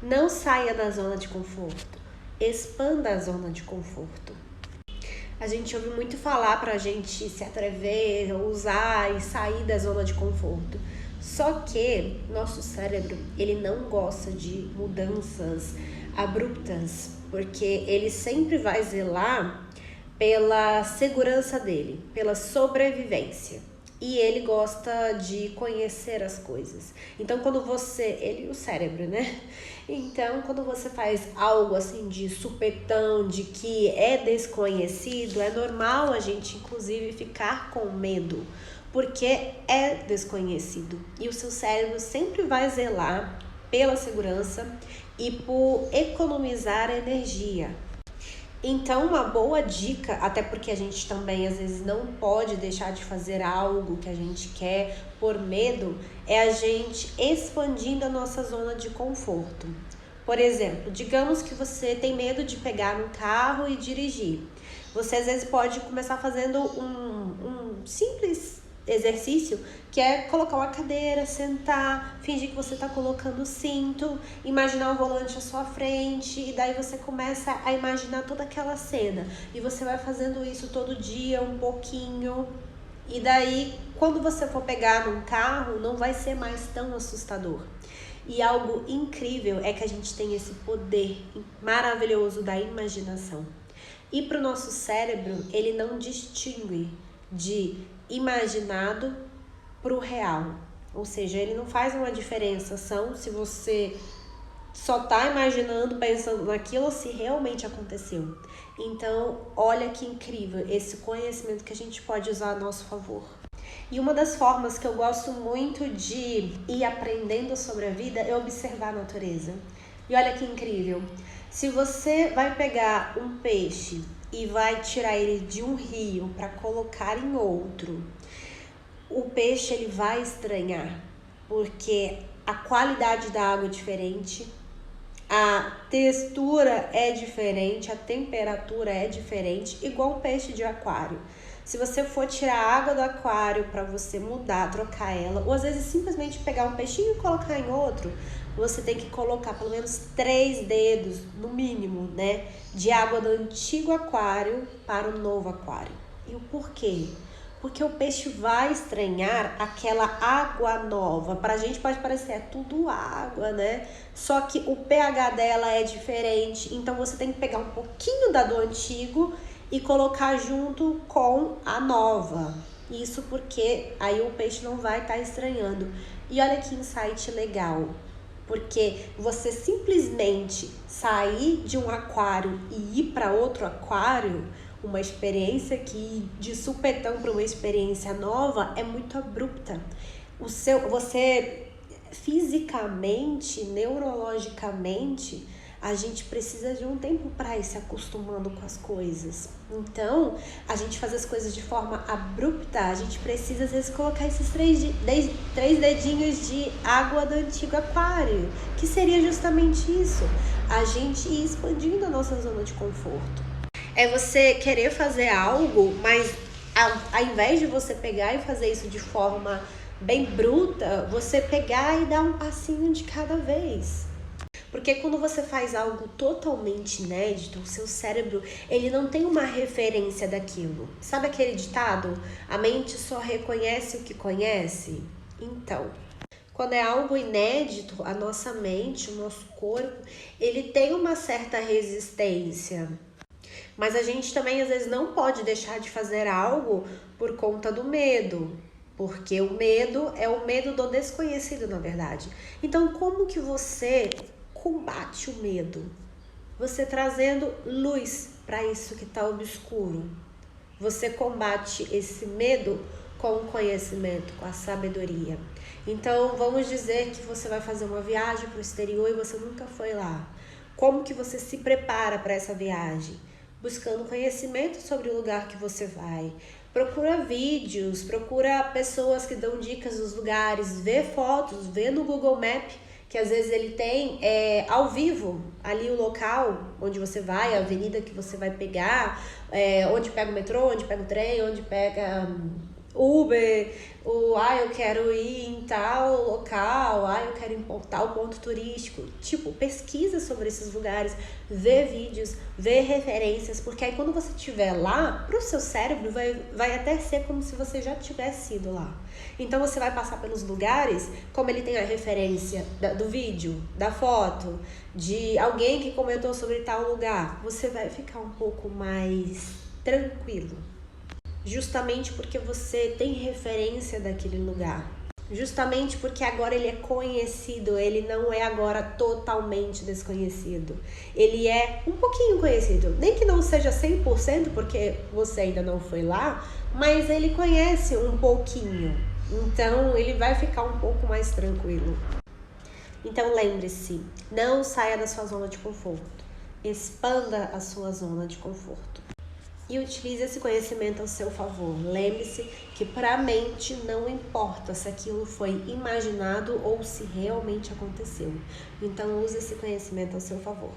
Não saia da zona de conforto, expanda a zona de conforto. A gente ouve muito falar pra gente se atrever, usar e sair da zona de conforto. Só que nosso cérebro, ele não gosta de mudanças abruptas, porque ele sempre vai zelar pela segurança dele, pela sobrevivência. E ele gosta de conhecer as coisas. Então, quando você... Ele e o cérebro, né? Então, quando você faz algo assim de supetão, de que é desconhecido, é normal a gente, inclusive, ficar com medo. Porque é desconhecido. E o seu cérebro sempre vai zelar pela segurança e por economizar energia. Então, uma boa dica, até porque a gente também às vezes não pode deixar de fazer algo que a gente quer por medo, é a gente expandindo a nossa zona de conforto. Por exemplo, digamos que você tem medo de pegar um carro e dirigir. Você às vezes pode começar fazendo um simples exercício, que é colocar uma cadeira, sentar, fingir que você está colocando o cinto, imaginar o volante à sua frente, e daí você começa a imaginar toda aquela cena. E você vai fazendo isso todo dia, um pouquinho. E daí, quando você for pegar num carro, não vai ser mais tão assustador. E algo incrível é que a gente tem esse poder maravilhoso da imaginação. E para o nosso cérebro, ele não distingue de imaginado para o real. Ou seja, ele não faz uma diferenciação se você só está imaginando, pensando naquilo ou se realmente aconteceu. Então, olha que incrível esse conhecimento que a gente pode usar a nosso favor. E uma das formas que eu gosto muito de ir aprendendo sobre a vida é observar a natureza. E olha que incrível. Se você vai pegar um peixe e vai tirar ele de um rio para colocar em outro, o peixe ele vai estranhar, porque a qualidade da água é diferente, a textura é diferente, a temperatura é diferente, igual um peixe de aquário. Se você for tirar a água do aquário para você mudar, trocar ela, ou às vezes simplesmente pegar um peixinho e colocar em outro, você tem que colocar pelo menos 3 dedos, no mínimo, né, de água do antigo aquário para o novo aquário. E o porquê? Porque o peixe vai estranhar aquela água nova. Pra gente pode parecer, é tudo água, né? Só que o pH dela é diferente. Então você tem que pegar um pouquinho da do antigo e colocar junto com a nova. Isso porque aí o peixe não vai estar estranhando. E olha que insight legal. Porque você simplesmente sair de um aquário e ir para outro aquário, uma experiência que de supetão para uma experiência nova é muito abrupta. Você fisicamente, neurologicamente, a gente precisa de um tempo para ir se acostumando com as coisas. Então, a gente faz as coisas de forma abrupta, a gente precisa às vezes colocar esses 3 dedinhos de água do antigo aquário, que seria justamente isso, a gente ir expandindo a nossa zona de conforto. É você querer fazer algo, mas ao invés de você pegar e fazer isso de forma bem bruta, você pegar e dar um passinho de cada vez. Porque quando você faz algo totalmente inédito, o seu cérebro, ele não tem uma referência daquilo. Sabe aquele ditado? A mente só reconhece o que conhece? Então, quando é algo inédito, a nossa mente, o nosso corpo, ele tem uma certa resistência. Mas a gente também às vezes não pode deixar de fazer algo por conta do medo. Porque o medo é o medo do desconhecido, na verdade. Então, como que você combate o medo? Você trazendo luz para isso que está obscuro. Você combate esse medo com o conhecimento, com a sabedoria. Então, vamos dizer que você vai fazer uma viagem para o exterior e você nunca foi lá. Como que você se prepara para essa viagem? Buscando conhecimento sobre o lugar que você vai. Procura vídeos, procura pessoas que dão dicas dos lugares, vê fotos, vê no Google Maps, que às vezes ele tem ao vivo ali o local onde você vai, a avenida que você vai pegar, onde pega o metrô, onde pega o trem, onde pega Uber, eu quero ir em tal local, eu quero importar o ponto turístico. Tipo, pesquisa sobre esses lugares, vê vídeos, vê referências, porque aí quando você estiver lá, pro seu cérebro vai até ser como se você já tivesse ido lá. Então você vai passar pelos lugares, como ele tem a referência do vídeo, da foto, de alguém que comentou sobre tal lugar, você vai ficar um pouco mais tranquilo. Justamente porque você tem referência daquele lugar. Justamente porque agora ele é conhecido, ele não é agora totalmente desconhecido. Ele é um pouquinho conhecido, nem que não seja 100%, porque você ainda não foi lá, mas ele conhece um pouquinho. Então ele vai ficar um pouco mais tranquilo. Então lembre-se, não saia da sua zona de conforto. Expanda a sua zona de conforto. E utilize esse conhecimento ao seu favor. Lembre-se que para a mente não importa se aquilo foi imaginado ou se realmente aconteceu. Então use esse conhecimento ao seu favor.